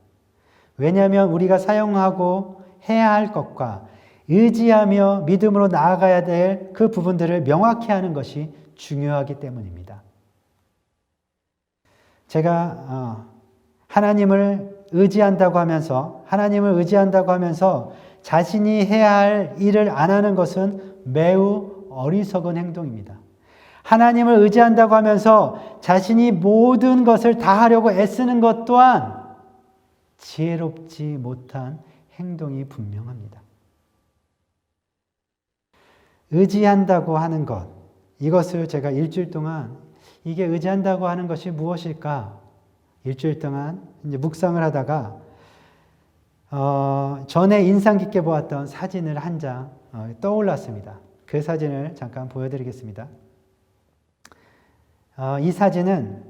왜냐하면 우리가 사용하고 해야 할 것과 의지하며 믿음으로 나아가야 될 그 부분들을 명확히 하는 것이 중요하기 때문입니다. 제가 하나님을 의지한다고 하면서 자신이 해야 할 일을 안 하는 것은 매우 어리석은 행동입니다. 하나님을 의지한다고 하면서 자신이 모든 것을 다 하려고 애쓰는 것 또한 지혜롭지 못한 행동이 분명합니다. 의지한다고 하는 것, 이것을 제가 일주일 동안 이게 의지한다고 하는 것이 무엇일까? 일주일 동안 이제 묵상을 하다가 전에 인상 깊게 보았던 사진을 한 장 떠올랐습니다. 그 사진을 잠깐 보여드리겠습니다. 이 사진은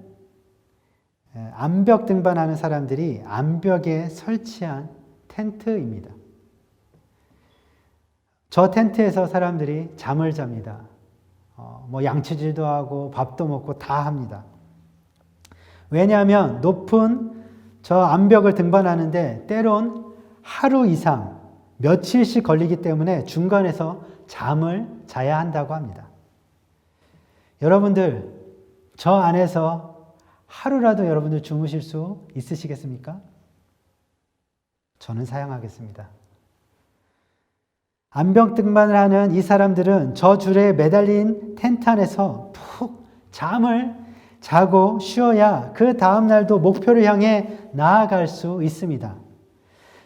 암벽 등반하는 사람들이 암벽에 설치한 텐트입니다. 저 텐트에서 사람들이 잠을 잡니다. 양치질도 하고 밥도 먹고 다 합니다. 왜냐하면 높은 저 암벽을 등반하는데 때론 하루 이상 며칠씩 걸리기 때문에 중간에서 잠을 자야 한다고 합니다. 여러분들, 저 안에서 하루라도 여러분들 주무실 수 있으시겠습니까? 저는 사양하겠습니다. 암벽 등반을 하는 이 사람들은 저 줄에 매달린 텐트 안에서 푹 잠을 자고 쉬어야 그 다음 날도 목표를 향해 나아갈 수 있습니다.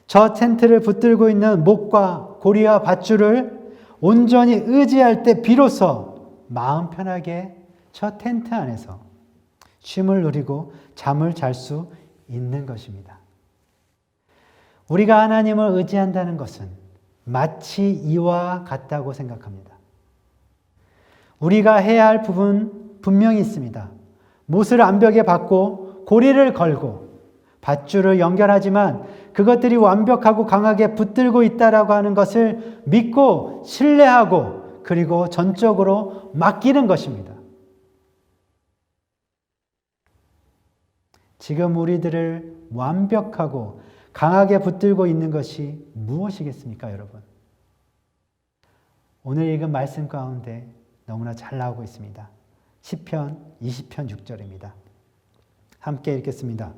저 텐트를 붙들고 있는 목과 고리와 밧줄을 온전히 의지할 때 비로소 마음 편하게 저 텐트 안에서 쉼을 누리고 잠을 잘 수 있는 것입니다. 우리가 하나님을 의지한다는 것은 마치 이와 같다고 생각합니다. 우리가 해야 할 부분 분명히 있습니다. 못을 암벽에 박고 고리를 걸고 밧줄을 연결하지만 그것들이 완벽하고 강하게 붙들고 있다라고 하는 것을 믿고 신뢰하고 그리고 전적으로 맡기는 것입니다. 지금 우리들을 완벽하고 강하게 붙들고 있는 것이 무엇이겠습니까, 여러분? 오늘 읽은 말씀 가운데 너무나 잘 나오고 있습니다. 시편 20편 6절입니다. 함께 읽겠습니다.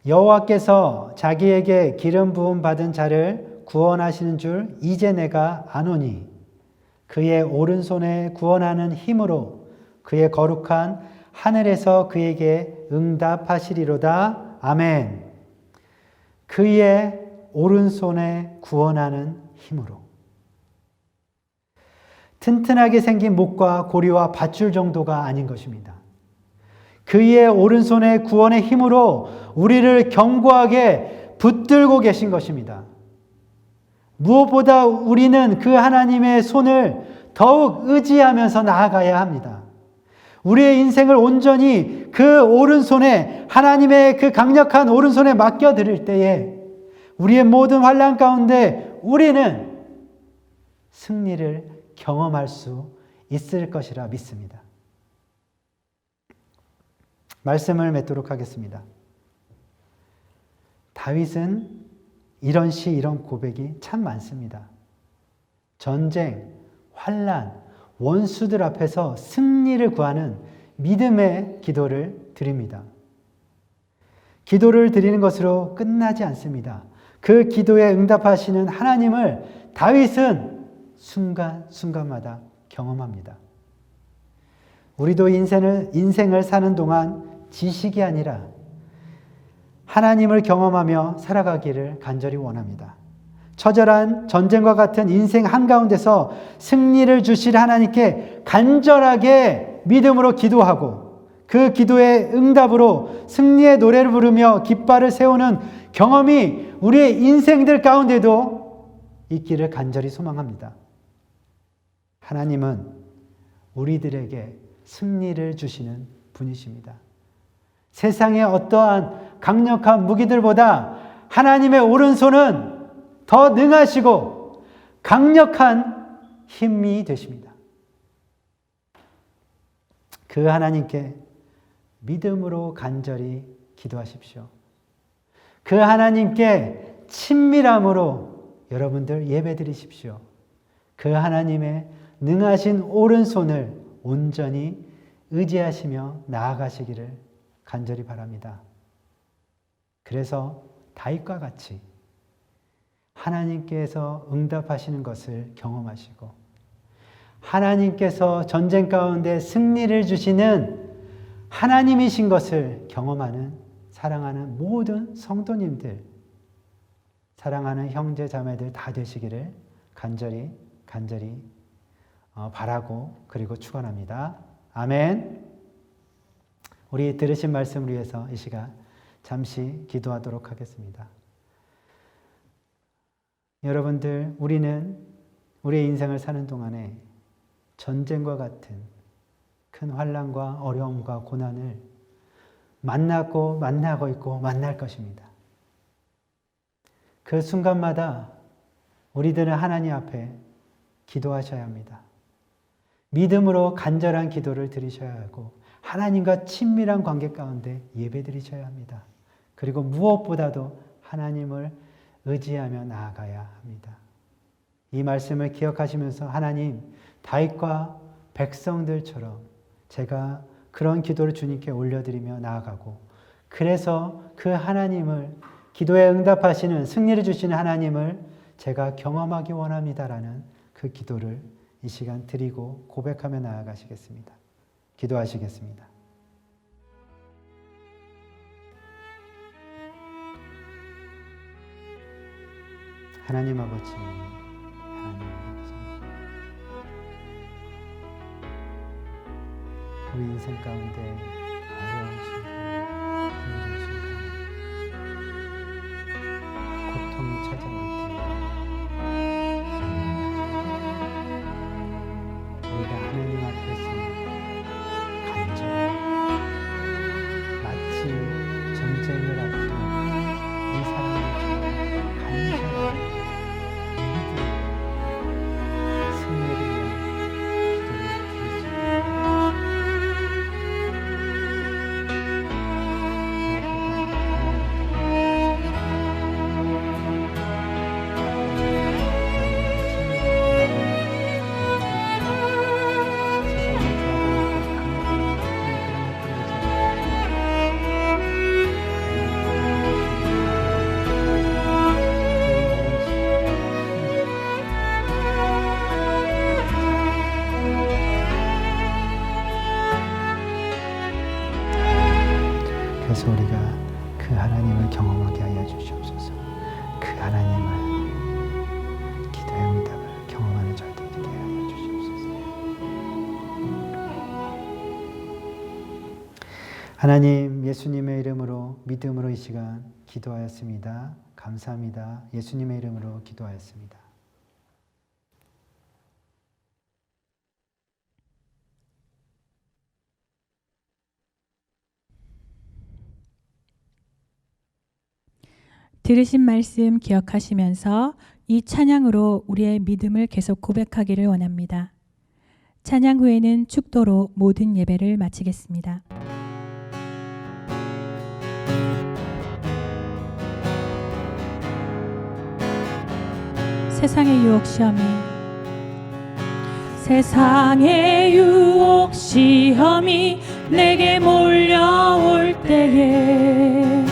여호와께서 자기에게 기름 부음 받은 자를 구원하시는 줄 이제 내가 아노니 그의 오른손에 구원하는 힘으로 그의 거룩한 하늘에서 그에게 응답하시리로다. 아멘. 그의 오른손에 구원하는 힘으로. 튼튼하게 생긴 목과 고리와 밧줄 정도가 아닌 것입니다. 그의 오른손에 구원의 힘으로 우리를 견고하게 붙들고 계신 것입니다. 무엇보다 우리는 그 하나님의 손을 더욱 의지하면서 나아가야 합니다. 우리의 인생을 온전히 그 오른손에, 하나님의 그 강력한 오른손에 맡겨드릴 때에 우리의 모든 환난 가운데 우리는 승리를 경험할 수 있을 것이라 믿습니다. 말씀을 맺도록 하겠습니다. 다윗은 이런 시, 이런 고백이 참 많습니다. 전쟁, 환난, 원수들 앞에서 승리를 구하는 믿음의 기도를 드립니다. 기도를 드리는 것으로 끝나지 않습니다. 그 기도에 응답하시는 하나님을 다윗은 순간순간마다 경험합니다. 우리도 인생을 사는 동안 지식이 아니라 하나님을 경험하며 살아가기를 간절히 원합니다. 처절한 전쟁과 같은 인생 한가운데서 승리를 주실 하나님께 간절하게 믿음으로 기도하고 그 기도의 응답으로 승리의 노래를 부르며 깃발을 세우는 경험이 우리의 인생들 가운데도 있기를 간절히 소망합니다. 하나님은 우리들에게 승리를 주시는 분이십니다. 세상의 어떠한 강력한 무기들보다 하나님의 오른손은 더 능하시고 강력한 힘이 되십니다. 그 하나님께 믿음으로 간절히 기도하십시오. 그 하나님께 친밀함으로 여러분들 예배드리십시오. 그 하나님의 능하신 오른손을 온전히 의지하시며 나아가시기를 간절히 바랍니다. 그래서 다윗과 같이 하나님께서 응답하시는 것을 경험하시고 하나님께서 전쟁 가운데 승리를 주시는 하나님이신 것을 경험하는 사랑하는 모든 성도님들, 사랑하는 형제 자매들 다 되시기를 간절히 바라고 그리고 축원합니다. 아멘. 우리 들으신 말씀을 위해서 이 시간 잠시 기도하도록 하겠습니다. 여러분들, 우리는 우리의 인생을 사는 동안에 전쟁과 같은 큰 환난과 어려움과 고난을 만나고 있고 만날 것입니다. 그 순간마다 우리들은 하나님 앞에 기도하셔야 합니다. 믿음으로 간절한 기도를 드리셔야 하고 하나님과 친밀한 관계 가운데 예배드리셔야 합니다. 그리고 무엇보다도 하나님을 의지하며 나아가야 합니다. 이 말씀을 기억하시면서 하나님, 다윗과 백성들처럼 제가 그런 기도를 주님께 올려드리며 나아가고 그래서 그 하나님을 기도에 응답하시는 승리를 주시는 하나님을 제가 경험하기 원합니다라는 그 기도를 이 시간 드리고 고백하며 나아가시겠습니다. 기도하시겠습니다. 하나님 아버지, 우리 인생 가운데 어려운 순간, 힘든 순간, 고통이 찾아올 때 우리가 하나님 앞에서 간절히 마치 전쟁을 앞둔 이 사람들처럼 간절하게 승리를 위한 기도를 드릴 수 그래서 우리가 그 하나님을 경험하게 하여 주시옵소서. 그 하나님을 기도의 응답을 경험하는 저희들 되게 하여 주시옵소서. 하나님, 예수님의 이름으로 믿음으로 이 시간 기도하였습니다. 감사합니다. 예수님의 이름으로 기도하였습니다. 들으신 말씀 기억하시면서 이 찬양으로 우리의 믿음을 계속 고백하기를 원합니다. 찬양 후에는 축도로 모든 예배를 마치겠습니다. 세상의 유혹 시험이 내게 몰려올 때에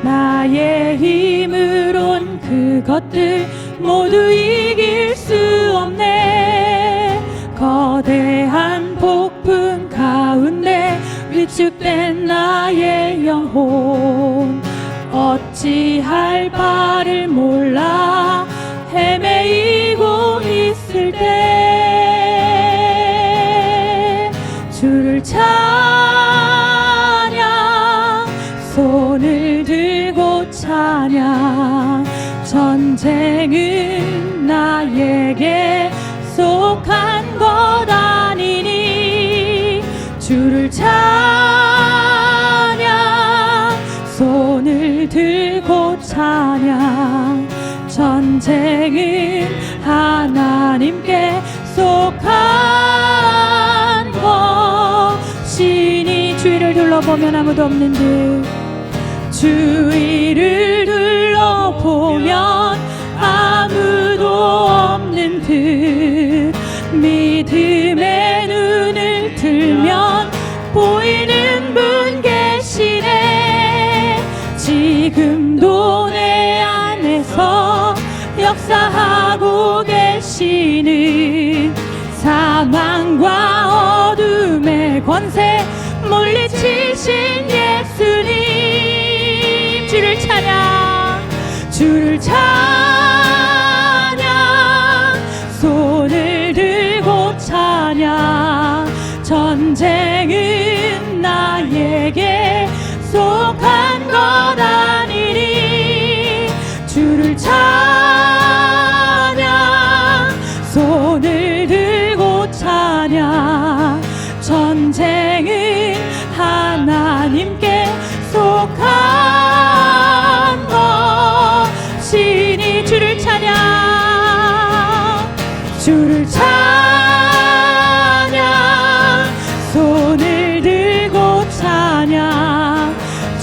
나의 힘으론 그것들 모두 이길 수 없네. 거대한 폭풍 가운데 위축된 나의 영혼 어찌할 바를 몰라 헤매이고 있을 때 주를 찬양 손을 들고 찬양 전쟁은 나에게 속한 것 아니니 주를 찬양 손을 들고 찬양 전쟁은 하나님께 속한 것이니 주위를 둘러보면 아무도 없는 듯 주위를 둘러보면 아무도 없는 듯 믿음의 눈을 들면 보이는 분 계시네 지금도 내 안에서 역사하고 계시는 사망과 어둠의 권세 물리치신 예수님 주를 찬양 주를 찬양 손을 들고 찬양 전쟁은 나에게 속한 것 아니니 주를 찬양 손을 들고 찬양 전쟁은 하나님께 속한 것이니 주를 찬양 주를 찬양 손을 들고 찬양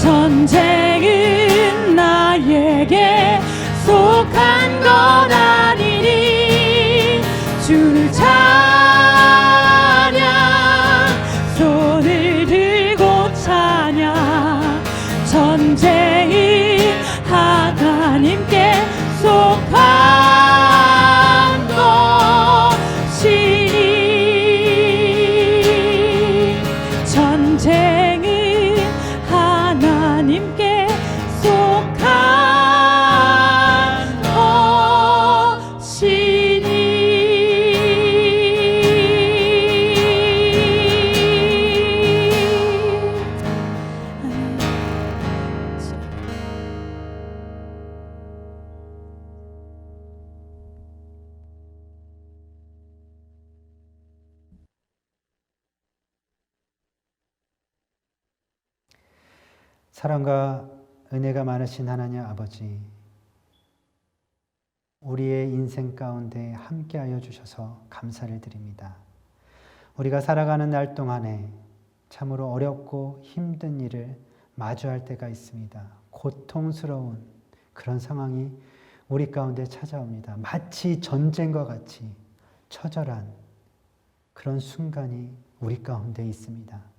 전쟁은 나에게 속한 것 아니니 주를 찬양 손을 들고 찬양 전쟁은 하나님께 속한 것이니 전쟁은 하나님께 속한 사랑과 은혜가 많으신 하나님 아버지, 우리의 인생 가운데 함께하여 주셔서 감사를 드립니다. 우리가 살아가는 날 동안에 참으로 어렵고 힘든 일을 마주할 때가 있습니다. 고통스러운 그런 상황이 우리 가운데 찾아옵니다. 마치 전쟁과 같이 처절한 그런 순간이 우리 가운데 있습니다.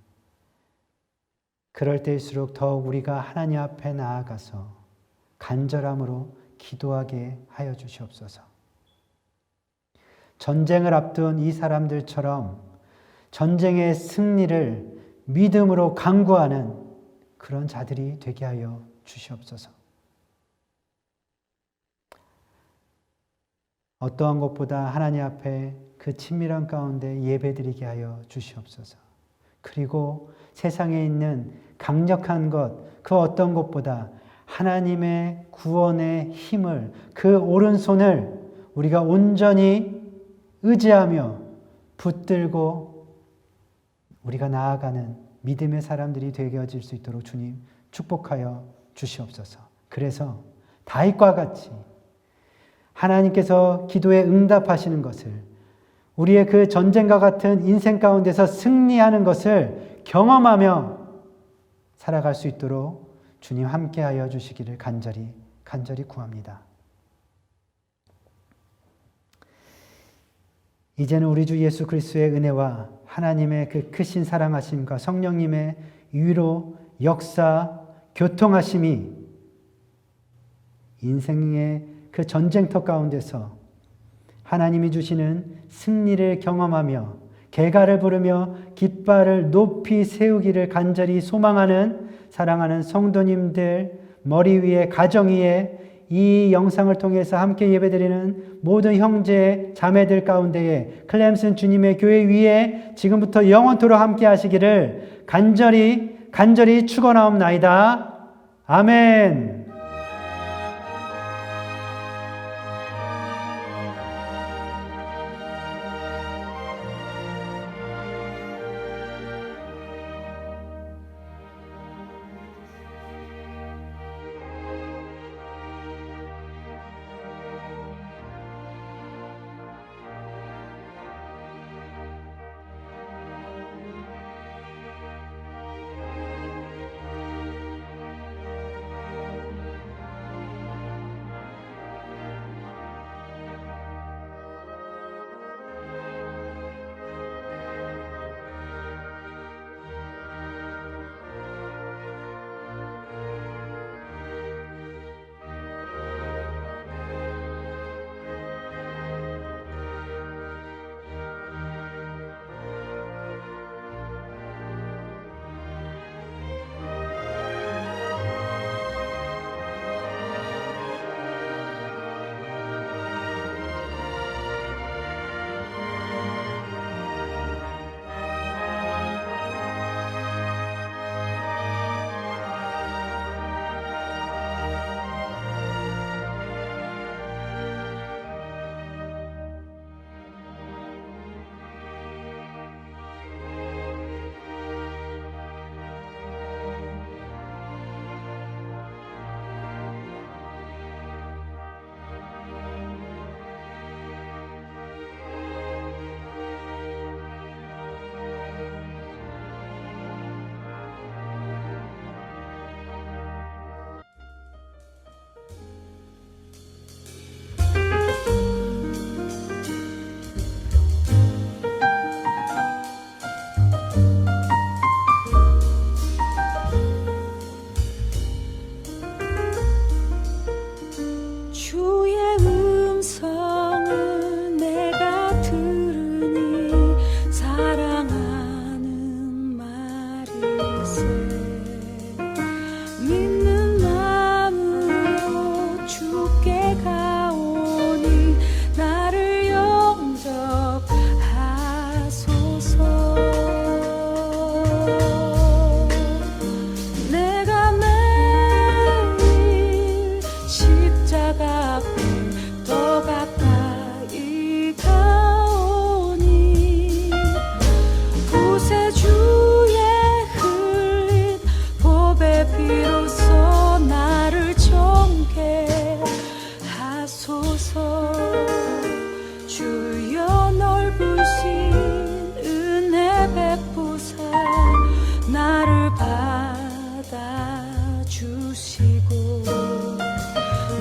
그럴 때일수록 더욱 우리가 하나님 앞에 나아가서 간절함으로 기도하게 하여 주시옵소서. 전쟁을 앞둔 이 사람들처럼 전쟁의 승리를 믿음으로 간구하는 그런 자들이 되게 하여 주시옵소서. 어떠한 것보다 하나님 앞에 그 친밀한 가운데 예배드리게 하여 주시옵소서. 그리고 세상에 있는 강력한 것, 그 어떤 것보다 하나님의 구원의 힘을, 그 오른손을 우리가 온전히 의지하며 붙들고 우리가 나아가는 믿음의 사람들이 되어질 수 있도록 주님 축복하여 주시옵소서. 그래서 다윗과 같이 하나님께서 기도에 응답하시는 것을, 우리의 그 전쟁과 같은 인생 가운데서 승리하는 것을 경험하며 살아갈 수 있도록 주님 함께하여 주시기를 간절히 구합니다. 이제는 우리 주 예수 그리스도의 은혜와 하나님의 그 크신 사랑하심과 성령님의 위로 역사 교통하심이 인생의 그 전쟁터 가운데서 하나님이 주시는 승리를 경험하며 개가를 부르며 깃발을 높이 세우기를 간절히 소망하는 사랑하는 성도님들, 머리 위에 가정 위에 이 영상을 통해서 함께 예배드리는 모든 형제 자매들 가운데에 클램슨 주님의 교회 위에 지금부터 영원토록 함께 하시기를 간절히 축원하옵나이다. 아멘.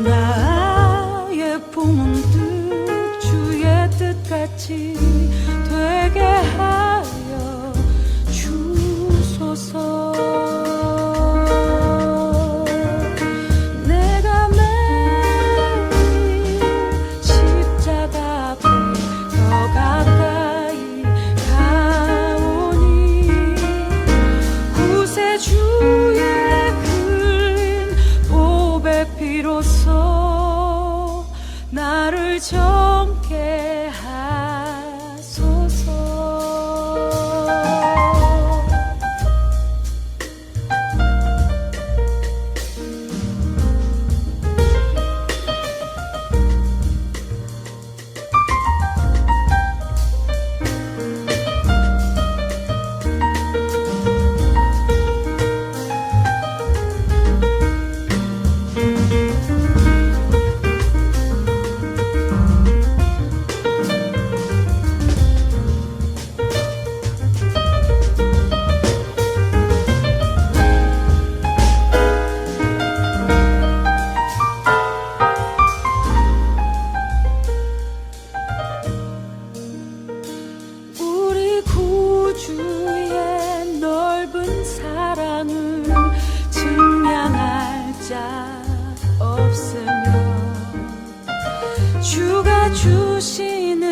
나의 품은 뜻 주의 뜻같이 되게 하여 주소서. 내가 매일 십자가 앞에 더 가까이 가오니 구세주의 흘린 보배 피로써 나를 정케 하소서. 우리 구주의 넓은 사랑을 증량할 자 없으며 주가 주시는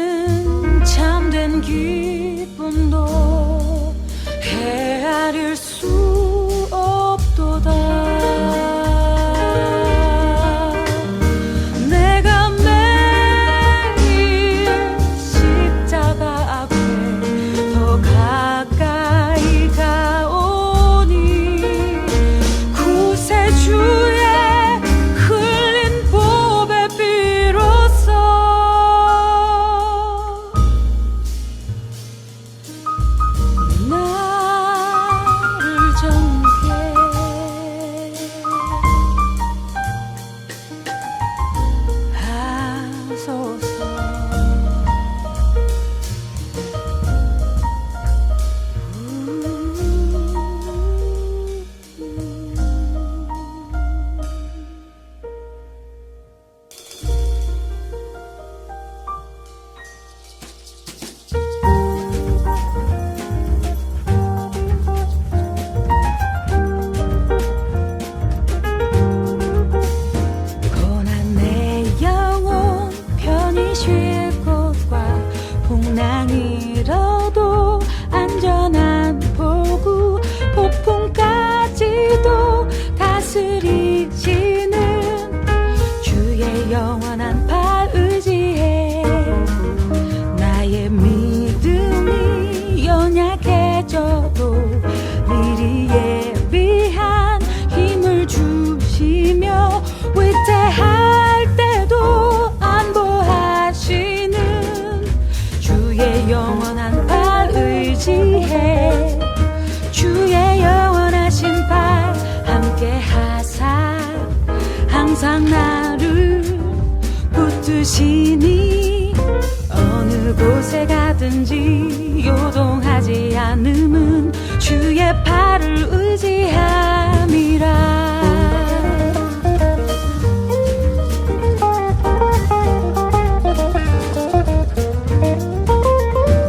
참된 기쁨 영혼도 헤아릴 수 없도다. 내가 매일 십자가 앞에 더 가까이 가오니 구세주의 흘린 보배 비로소 나를 정케 하소서. 고난 내 영혼 편히 쉴 곳과 풍랑이라도 안전한 포구 폭풍까지도 다스리시는 주의 영원한 팔 의지해. 나의 믿음이 연약해져도 미리 예비한 힘을 주시며 위태할 때도 안보하시는 주의 영원한 팔 의지해. 주의 영원하신 팔 함께 하사 항상 나를 붙드시니 어느 곳에 가든지 요동하지 않음은 주의 팔을 의지함이라.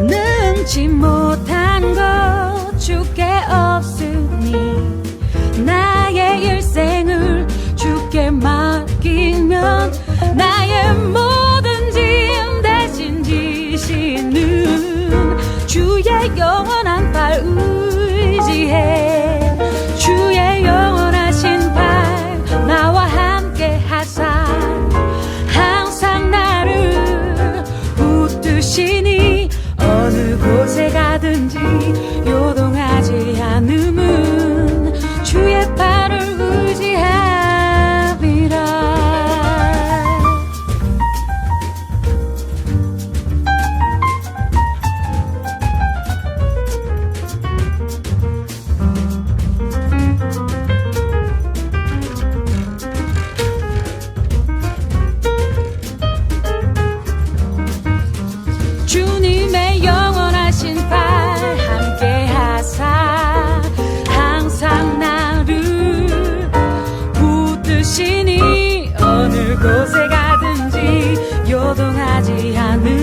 능치 못한 것 주께 없으니 나의 일생을 주께 맡기면 나의 모든 짐 대신 지시는 주의 영원한 팔 의지해. 주의 영원하신 팔 나와 함께 하사 항상 나를 붙드시니 어느 곳에 가든지 요동하지 않음은 주의 팔을 의지함이라. 주님의 영원하신 팔 함께 하사 항상 나를 붙드시니 어느 곳에 가든지 요동하지 않는